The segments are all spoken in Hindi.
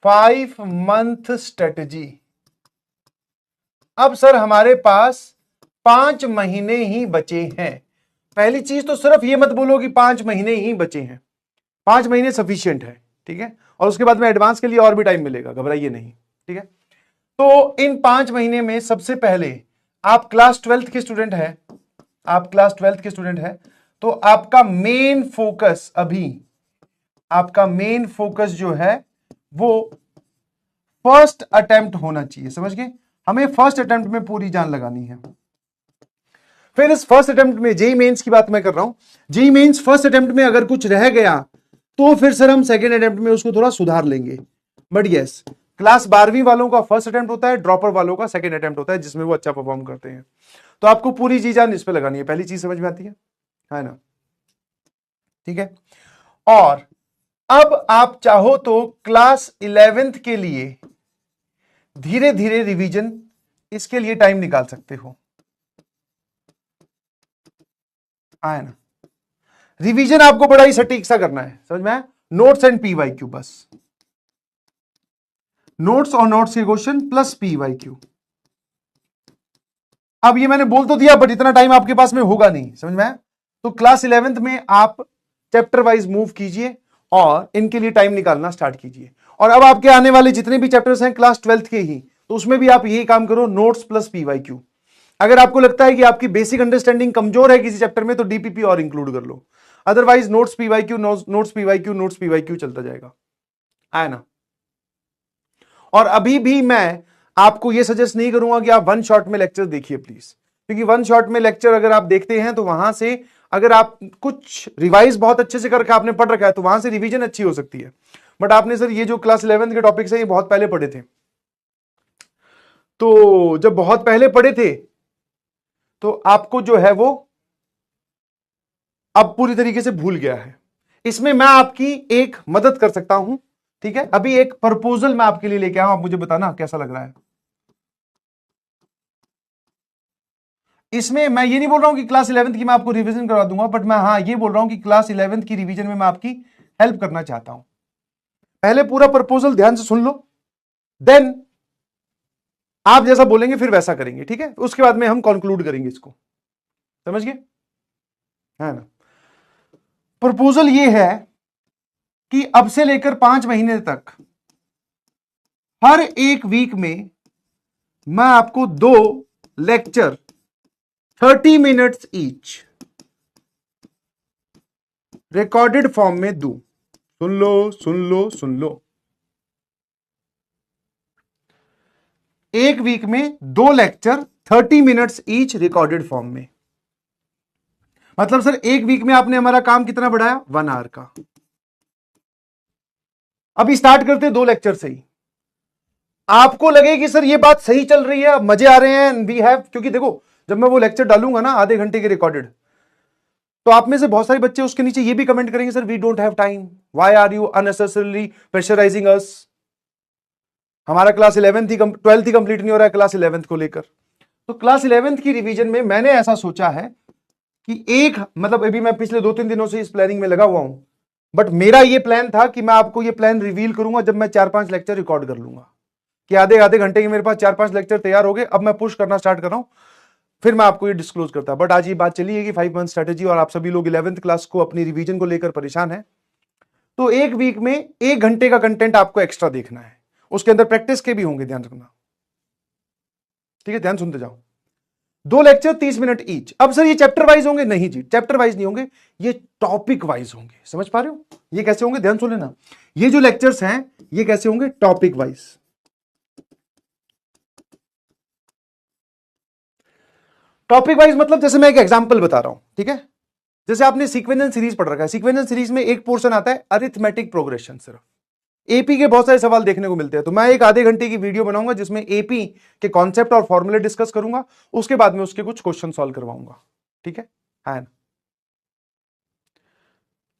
5 मंथ स्ट्रेटजी। अब सर हमारे पास 5 महीने ही बचे हैं। पहली चीज तो सिर्फ ये मत बोलो कि 5 महीने ही बचे हैं, 5 महीने सफिशिएंट है, ठीक है। और उसके बाद में एडवांस के लिए और भी टाइम मिलेगा, घबराइए नहीं, ठीक है। तो इन 5 महीने में सबसे पहले आप क्लास 12th के स्टूडेंट हैं, आप क्लास 12th के स्टूडेंट हैं, तो आपका मेन फोकस अभी, आपका मेन फोकस जो है वो फर्स्ट अटेम्प्ट होना चाहिए, समझ गए। हमें फर्स्ट अटेम्प्ट में पूरी जान लगानी है। फिर इस फर्स्ट अटेम्प्ट में जेई मेंस की बात मैं कर रहा हूं, जेई मेंस फर्स्ट अटेम्प्ट में अगर कुछ रह गया तो फिर सर हम सेकेंड अटेम्प्ट में उसको थोड़ा सुधार लेंगे। बट यस, क्लास 12वीं वालों का फर्स्ट अटेम्प्ट होता है, ड्रॉपर वालों का सेकेंड अटेम्प्ट होता है, जिसमें वो अच्छा परफॉर्म करते हैं। तो आपको पूरी जी जान इस पे लगानी है, पहली चीज समझ में आती है ना, ठीक है। और अब आप चाहो तो क्लास 11th के लिए धीरे धीरे रिवीजन, इसके लिए टाइम निकाल सकते हो, आए ना। रिवीजन आपको बड़ा ही सटीक सा करना है, समझ में आया। नोट्स एंड पीवाईक्यू, बस नोट्स और नोट्स के क्वेश्चन प्लस पीवाईक्यू। अब ये मैंने बोल तो दिया, बट इतना टाइम आपके पास में होगा नहीं, समझ में आया। तो क्लास 11th में आप चैप्टर वाइज मूव कीजिए और इनके लिए टाइम निकालना स्टार्ट कीजिए। और अब आपके आने वाले जितने भी चैप्टर्स हैं क्लास 12th के ही, तो उसमें भी आप यही काम करो, नोट्स प्लस पीवाईक्यू। अगर आपको लगता है कि आपकी बेसिक अंडरस्टैंडिंग कमजोर है किसी चैप्टर में, तो डीपीपी और इंक्लूड कर लो, otherwise notes PYQ, notes PYQ, notes PYQ चलता जाएगा, आया ना। और अभी भी मैं आपको यह सजेस्ट नहीं करूंगा कि आप वन शॉट में लेक्चर देखिए प्लीज, क्योंकि वन शॉट में लेक्चर अगर आप देखते हैं तो वहां से अगर आप कुछ रिवाइज बहुत अच्छे से करके आपने पढ़ रखा है तो वहां से रिवीजन अच्छी हो सकती है। बट आपने सर ये जो क्लास 11th के टॉपिक्स है ये बहुत पहले पढ़े थे, तो जब बहुत पहले पढ़े थे तो आपको जो है वो अब पूरी तरीके से भूल गया है। इसमें मैं आपकी एक मदद कर सकता हूं, ठीक है। अभी एक प्रपोजल मैं आपके लिए लेके आया हूं, आप मुझे बताना कैसा लग रहा है। इसमें मैं ये नहीं बोल रहा हूं कि क्लास 11th की मैं आपको रिवीजन करवा दूंगा, बट मैं हाँ ये बोल रहा हूं कि क्लास 11th की रिवीजन में मैं आपकी हेल्प करना चाहता हूं। पहले पूरा प्रपोजल ध्यान से सुन लो, देन आप जैसा बोलेंगे फिर वैसा करेंगे, ठीक है। उसके बाद में हम कंक्लूड करेंगे इसको, समझ गए, है ना। प्रपोजल ये है कि अब से लेकर 5 महीने तक हर एक वीक में मैं आपको 2 lecture 30 minutes each recorded form में दूं। सुन लो सुन लो सुन लो, एक वीक में 2 lecture 30 minutes each recorded form में। मतलब सर एक वीक में आपने हमारा काम कितना बढ़ाया, 1 आवर का। अभी स्टार्ट करते 2 लेक्चर से ही। आपको लगे कि सर ये बात सही चल रही है, मजे आ रहे हैं, वी हैव, क्योंकि देखो जब मैं वो लेक्चर डालूंगा ना आधे घंटे के रिकॉर्डेड, तो आप में से बहुत सारे बच्चे उसके नीचे ये भी कमेंट करेंगे, sir we don't have time, why are you unnecessarily pressurising us. हमारा क्लास 11th ही 12th ही कंप्लीट नहीं हो रहा है क्लास 11th को लेकर। तो क्लास 11th की रिवीजन में मैंने ऐसा सोचा है कि एक मतलब अभी मैं पिछले 2-3 दिनों से इस प्लानिंग में लगा हुआ हूं, बट मेरा ये प्लान था कि मैं आपको ये प्लान रिवील करूंगा जब मैं 4-5 लेक्चर रिकॉर्ड कर लूंगा, कि आधे आधे घंटे के मेरे पास 4-5 लेक्चर तैयार हो गए। अब मैं पुश करना स्टार्ट कर रहा हूं, फिर मैं आपको ये डिस्क्लोज करता। बट आज ये बात चली है कि 5 मंथ स्ट्रेटेजी, और आप सभी लोग 11th क्लास को अपनी रिवीजन को लेकर परेशान हैं, तो एक वीक में 1 घंटे का कंटेंट आपको एक्स्ट्रा देखना है, उसके अंदर प्रैक्टिस के भी होंगे, ध्यान रखना, ठीक है, ध्यान सुनते जाओ। 2 लेक्चर 30 मिनट ईच। अब सर ये चैप्टर वाइज होंगे, नहीं जी चैप्टर वाइज नहीं होंगे, ये टॉपिक वाइज होंगे, समझ पा रहे हो। ये कैसे होंगे, ध्यान सुन लेना, ये जो लेक्चर्स हैं ये कैसे होंगे, टॉपिक वाइज। टॉपिक वाइज मतलब जैसे मैं एक एग्जांपल बता रहा हूं, ठीक है। जैसे आपने सीक्वेंस एंड सीरीज पढ़ रखा है, सीक्वेंस एंड सीरीज में एक पोर्शन आता है अरिथमेटिक प्रोग्रेशन, सिर्फ एपी के बहुत सारे सवाल देखने को मिलते हैं। तो मैं एक आधे घंटे की वीडियो बनाऊंगा जिसमें एपी के कॉन्सेप्ट और फॉर्मूले डिस्कस करूंगा, उसके बाद में उसके कुछ क्वेश्चन सॉल्व करवाऊंगा, ठीक है ना।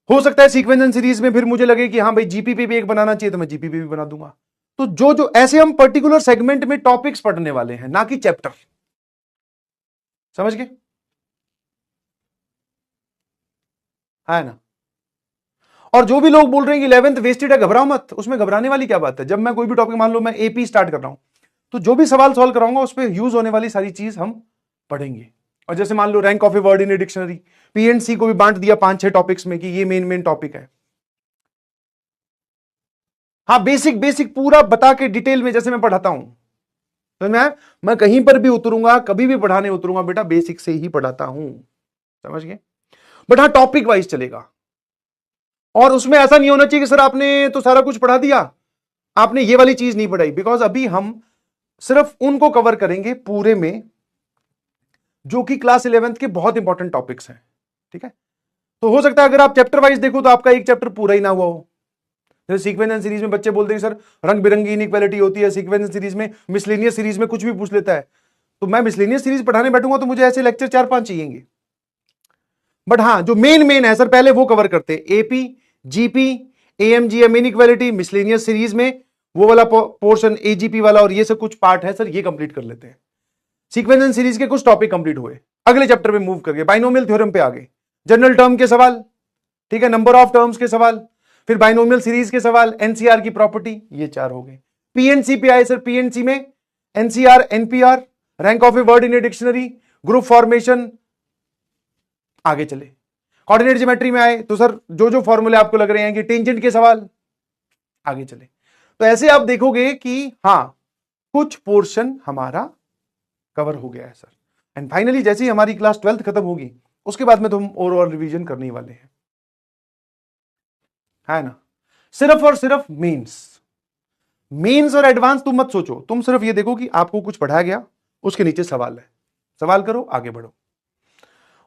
हो सकता है सीक्वेंस एंड सीरीज में फिर मुझे लगे कि हाँ भाई जीपीपी भी एक बनाना चाहिए, तो मैं जीपीपी भी बना दूंगा। तो जो जो ऐसे हम पर्टिकुलर सेगमेंट में टॉपिक्स पढ़ने वाले हैं, ना कि चैप्टर, समझ गए, है ना। और जो भी लोग बोल रहे हैं कि 11th वेस्टेड है, घबराओ मत, उसमें घबराने वाली क्या बात है। जब मैं कोई भी टॉपिक, मान लो मैं एपी स्टार्ट कर रहा हूं, तो जो भी सवाल सॉल्व कराऊंगा उस पर यूज होने वाली सारी चीज हम पढ़ेंगे। और जैसे मान लो rank of a word in a dictionary, PNC को भी बांट दिया 5-6 टॉपिक्स में कि ये मेन टॉपिक है। हाँ, बेसिक बेसिक पूरा बता के डिटेल में जैसे मैं पढ़ाता हूं, तो मैं कहीं पर भी उतरूंगा, कभी भी पढ़ाने उतरूंगा बेटा, बेसिक से ही पढ़ाता हूं, समझ गए। बट हाँ, टॉपिक वाइज चलेगा। और उसमें ऐसा नहीं होना चाहिए कि सर आपने तो सारा कुछ पढ़ा दिया, आपने ये वाली चीज नहीं पढ़ाई। बिकॉज अभी हम सिर्फ उनको कवर करेंगे पूरे में जो कि क्लास 11th के बहुत इंपॉर्टेंट टॉपिक्स हैं, ठीक है। तो हो सकता है अगर आप चैप्टर वाइज देखो तो आपका एक चैप्टर पूरा ही ना हुआ हो। जैसे सीक्वेंस एंड सीरीज में बच्चे बोलते हैं सर रंग बिरंगी इनइक्वालिटी होती है, सीक्वेंस एंड सीरीज में, मिसलेनियस सीरीज में कुछ भी पूछ लेता है। तो मैं मिसलेनियस सीरीज पढ़ाने बैठूंगा तो मुझे ऐसे लेक्चर 4-5 चाहिएंगे। बट हाँ, जो मेन है सर, पहले वो कवर करते हैं। AP, GP, AM GM inequality, miscellaneous series में वो वाला पोर्शन, एजीपी वाला, और ये सब कुछ पार्ट है सर, ये कंप्लीट कर लेते हैं। सीक्वेंस एंड सीरीज के कुछ टॉपिक कंप्लीट हुए, अगले चैप्टर में मूव करके बाइनोमियल थ्योरम पे आ गए, जनरल टर्म के सवाल, ठीक है, नंबर ऑफ टर्म्स के सवाल, फिर बाइनोमियल सीरीज के सवाल, एनसीआर की प्रॉपर्टी, ये 4 हो गए। पीएनसी पे आए सर, पीएनसी में NCR, NPR, rank of a word in a dictionary, group formation, आगे चले। कोऑर्डिनेट ज्योमेट्री में आए तो सर जो जो फॉर्मूले आपको लग रहे हैं कि टेंजेंट के सवाल, आगे चले। तो ऐसे आप देखोगे कि हां, कुछ पोर्शन हमारा कवर हो गया है सर। एंड फाइनली जैसे ही हमारी क्लास 12th खत्म होगी उसके बाद में तो हम और रिवीजन करने वाले हैं, है ना। सिर्फ और सिर्फ मेंस और एडवांस तुम मत सोचो, तुम सिर्फ ये देखो कि आपको कुछ पढ़ाया गया, उसके नीचे सवाल है, सवाल करो, आगे बढ़ो।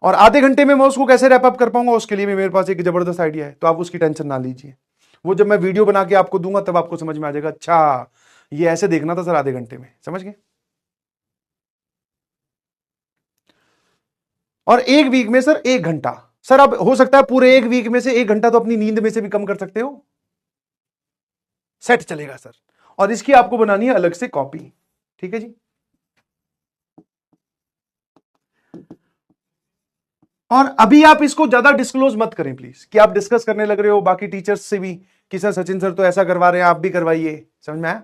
और आधे घंटे में मैं उसको कैसे रैप अप कर पाऊंगा, उसके लिए मेरे पास एक जबरदस्त आइडिया है, तो आप उसकी टेंशन ना लीजिए। वो जब मैं वीडियो बना के आपको दूंगा तब आपको समझ में आ जाएगा, अच्छा ये ऐसे देखना था सर आधे घंटे में, समझ गए। और एक वीक में सर 1 घंटा, सर अब हो सकता है पूरे 1 वीक में से 1 घंटा तो अपनी नींद में से भी कम कर सकते हो, सेट चलेगा सर। और इसकी आपको बनानी है अलग से कॉपी, ठीक है जी। और अभी आप इसको ज्यादा डिस्क्लोज मत करें प्लीज, कि आप डिस्कस करने लग रहे हो बाकी टीचर्स से भी कि सर सचिन सर तो ऐसा करवा रहे हैं, आप भी करवाइए, समझ में आया।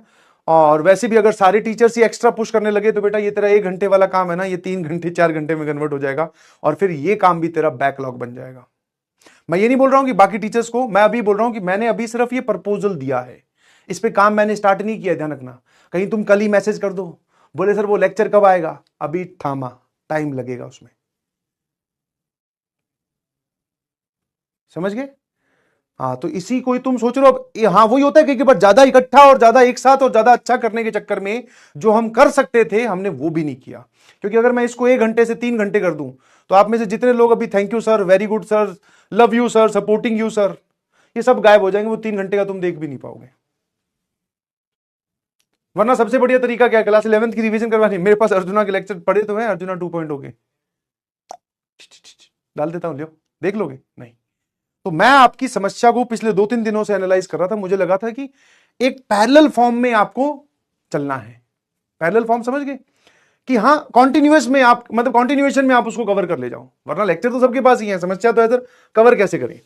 और वैसे भी अगर सारे टीचर्स ही एक्स्ट्रा पुश करने लगे तो बेटा ये तेरा 1 घंटे वाला काम है ना, ये 3 घंटे 4 घंटे में कन्वर्ट हो जाएगा, और फिर ये काम भी तेरा बैकलॉग बन जाएगा। मैं ये नहीं बोल रहा हूं कि बाकी टीचर्स को, मैं अभी बोल रहा हूं कि मैंने अभी सिर्फ ये प्रपोजल दिया है, इस पे काम मैंने स्टार्ट नहीं किया, ध्यान रखना। कहीं तुम कल ही मैसेज कर दो, बोले सर वो लेक्चर कब आएगा, अभी थामा, टाइम लगेगा उसमें, समझ गए। हाँ, तो इसी को ही तुम सोच रहे हो। हाँ, वही होता है कि बट ज्यादा इकट्ठा और ज्यादा एक साथ और ज्यादा अच्छा करने के चक्कर में जो हम कर सकते थे हमने वो भी नहीं किया। क्योंकि अगर मैं इसको 1 घंटे से 3 घंटे कर दूं तो आप में से जितने लोग अभी thank you sir, very good sir, love you sir, supporting you sir, ये सब गायब हो जाएंगे, वो 3 घंटे का तुम देख भी नहीं पाओगे। वरना सबसे बढ़िया तरीका क्या है, क्लास 11th की रिवीजन करवानी। मेरे पास अर्जुना के लेक्चर पढ़े तो हैं, अर्जुना 2.0 के डाल देता हूं, लियो देख लोगे नहीं। तो मैं आपकी समस्या को पिछले 2-3 दिनों से एनालाइज कर रहा था, मुझे लगा था कि एक पैरेलल फॉर्म में आपको चलना है। पैरेलल फॉर्म समझ गए कि हाँ, कॉन्टिन्यूअस में आप, मतलब कॉन्टिन्यूएशन में आप उसको कवर कर ले जाओ, वरना लेक्चर तो सबके पास ही है, समस्या तो है सर कवर कैसे करें,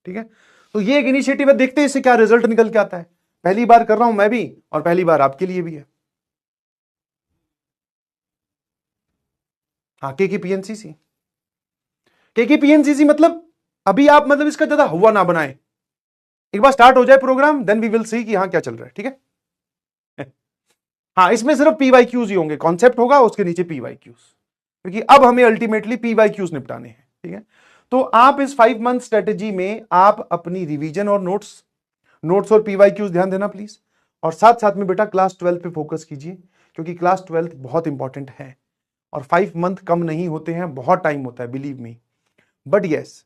ठीक है। तो ये एक इनिशिएटिव है, देखते हैं इससे क्या रिजल्ट निकल के आता है। पहली बार कर रहा हूं मैं भी, और पहली बार आपके लिए भी है। हाँ, केकेपीएनसीसी मतलब अभी आप मतलब इसका ज्यादा हुआ ना बनाए, एक बार स्टार्ट हो जाए programme, then we will see कि हाँ क्या चल रहा है, ठीक है। हाँ, इसमें सिर्फ पीवाईक्यूज ही होंगे, कॉन्सेप्ट होगा उसके नीचे पीवाईक्यूज, क्योंकि अब हमें अल्टीमेटली पीवाईक्यूज निपटाने हैं, ठीक है। तो आप इस 5 मंथ स्ट्रेटेजी में आप अपनी रिवीजन और नोट्स और पीवाईक्यूज ध्यान देना प्लीज। और साथ साथ में बेटा क्लास 12 पे फोकस कीजिए, क्योंकि क्लास 12 बहुत इंपॉर्टेंट है, और 5 मंथ कम नहीं होते हैं, बहुत टाइम होता है, बिलीव मी। बट यस,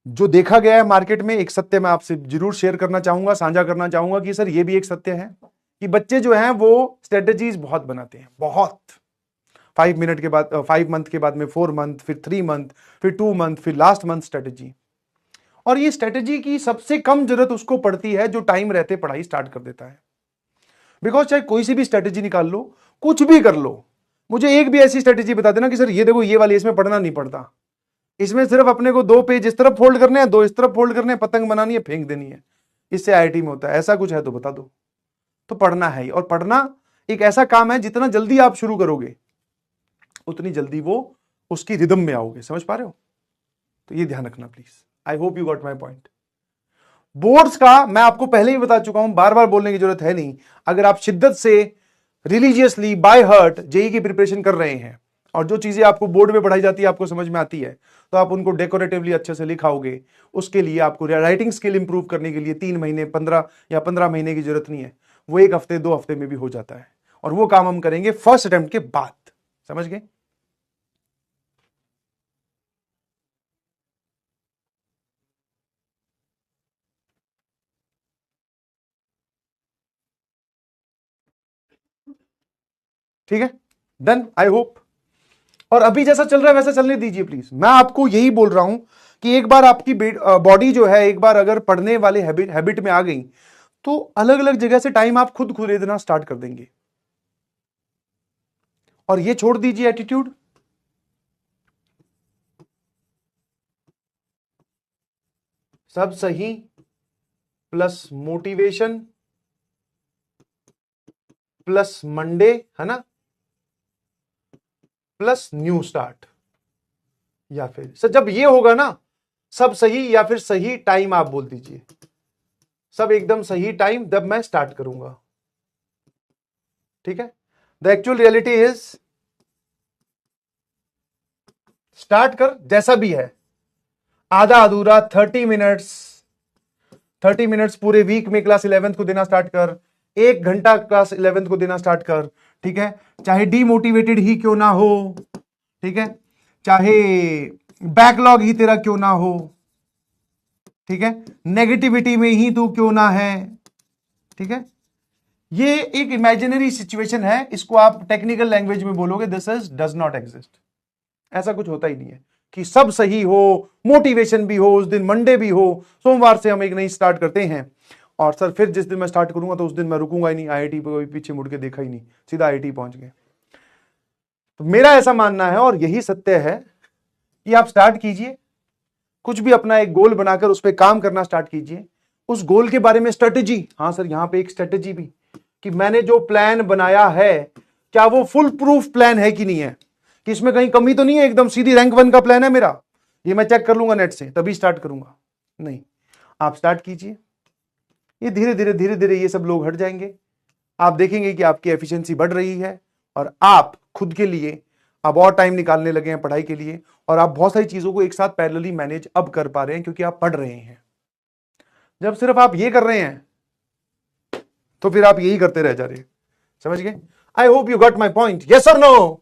जो देखा गया है मार्केट में, एक सत्य मैं आपसे जरूर शेयर करना चाहूंगा, साझा करना चाहूंगा कि सर ये भी एक सत्य है कि बच्चे जो हैं वो स्ट्रेटेजीज बहुत बनाते हैं, बहुत। 5 मिनट के बाद 5 मंथ के बाद में 4 मंथ, फिर 3 मंथ, फिर 2 मंथ, फिर लास्ट मंथ स्ट्रेटेजी। और ये स्ट्रेटेजी की सबसे कम जरूरत उसको पड़ती है जो टाइम रहते पढ़ाई स्टार्ट कर देता है। बिकॉज चाहे कोई सी भी स्ट्रेटेजी निकाल लो, कुछ भी कर लो, मुझे एक भी ऐसी स्ट्रेटेजी बता देना कि सर ये देखो ये वाली, इसमें पढ़ना नहीं पड़ता, इसमें सिर्फ अपने को 2 पेज इस तरफ फोल्ड करने हैं, 2 इस तरफ फोल्ड करने हैं, पतंग बनानी है, फेंक देनी है। इससे आईआईटी में होता है। ऐसा कुछ है तो बता दो। तो पढ़ना है ही, और पढ़ना एक ऐसा काम है जितना जल्दी आप शुरू करोगे उतनी जल्दी वो उसकी रिदम में आओगे। समझ पा रहे हो? तो ये ध्यान रखना please. I hope you got my point. Boards का मैं आपको पहले ही बता चुका हूं, बार बार बोलने की जरूरत है नहीं। अगर आप शिद्दत से रिलीजियसली बाय हार्ट जेई की प्रिपरेशन कर रहे हैं और जो चीजें आपको बोर्ड में पढ़ाई जाती है आपको समझ में आती है, तो आप उनको डेकोरेटिवली अच्छे से लिखाओगे। उसके लिए आपको राइटिंग स्किल इंप्रूव करने के लिए 3 महीने 15 महीने की जरूरत नहीं है, वो 1 हफ्ते 2 हफ्ते में भी हो जाता है। और वो काम हम करेंगे फर्स्ट अटेम्प्ट के बाद। समझ गए? ठीक है, डन। I hope. और अभी जैसा चल रहा है वैसा चलने दीजिए प्लीज। मैं आपको यही बोल रहा हूं कि एक बार आपकी बॉडी जो है, एक बार अगर पढ़ने वाले हैबिट में आ गई तो अलग अलग जगह से टाइम आप खुद खरीदना स्टार्ट कर देंगे। और ये छोड़ दीजिए एटीट्यूड। सब सही प्लस मोटिवेशन प्लस मंडे, है ना, प्लस न्यू स्टार्ट। या फिर सर जब ये होगा ना, सब सही या फिर सही टाइम आप बोल दीजिए। सब एकदम सही टाइम जब मैं स्टार्ट करूंगा। ठीक है? The actual reality is start कर जैसा भी है, आधा अधूरा 30 मिनट्स पूरे वीक में क्लास 11th को देना स्टार्ट कर, 1 घंटा क्लास 11th को देना स्टार्ट कर। ठीक है? चाहे डीमोटिवेटेड ही क्यों ना हो, ठीक है, चाहे बैकलॉग ही तेरा क्यों ना हो, ठीक है, नेगेटिविटी में ही तू क्यों ना है। ठीक है? ये एक इमेजिनरी सिचुएशन है, इसको आप टेक्निकल लैंग्वेज में बोलोगे this is does not exist. ऐसा कुछ होता ही नहीं है कि सब सही हो, मोटिवेशन भी हो, उस दिन मंडे भी हो। सोमवार से हम एक नई स्टार्ट करते हैं और सर फिर जिस दिन मैं स्टार्ट करूंगा तो उस दिन मैं रुकूंगा ही नहीं, आईआईटी पे कोई पीछे मुड़ के देखा ही नहीं, सीधा आईआईटी पहुंच गए। तो मेरा ऐसा मानना है और यही सत्य है कि आप स्टार्ट कीजिए, कुछ भी अपना एक गोल बनाकर उस पर काम करना स्टार्ट कीजिए। उस गोल के बारे में स्ट्रेटेजी, हाँ सर यहां पे एक स्ट्रेटेजी भी, कि मैंने जो प्लान बनाया है क्या वो फुल प्रूफ प्लान है कि नहीं है, कि इसमें कहीं कमी तो नहीं है, एकदम सीधी रैंक 1 का प्लान है मेरा, ये मैं चेक कर लूंगा नेट से तभी स्टार्ट करूंगा। नहीं, आप स्टार्ट कीजिए। ये धीरे धीरे ये सब लोग हट जाएंगे। आप देखेंगे कि आपकी एफिशिएंसी बढ़ रही है और आप खुद के लिए अब और टाइम निकालने लगे हैं पढ़ाई के लिए, और आप बहुत सारी चीजों को एक साथ पैरेलली मैनेज अब कर पा रहे हैं क्योंकि आप पढ़ रहे हैं। जब सिर्फ आप ये कर रहे हैं तो फिर आप यही करते रह जा रहे हैं। समझ गए? I hope you got my point. Yes और नो?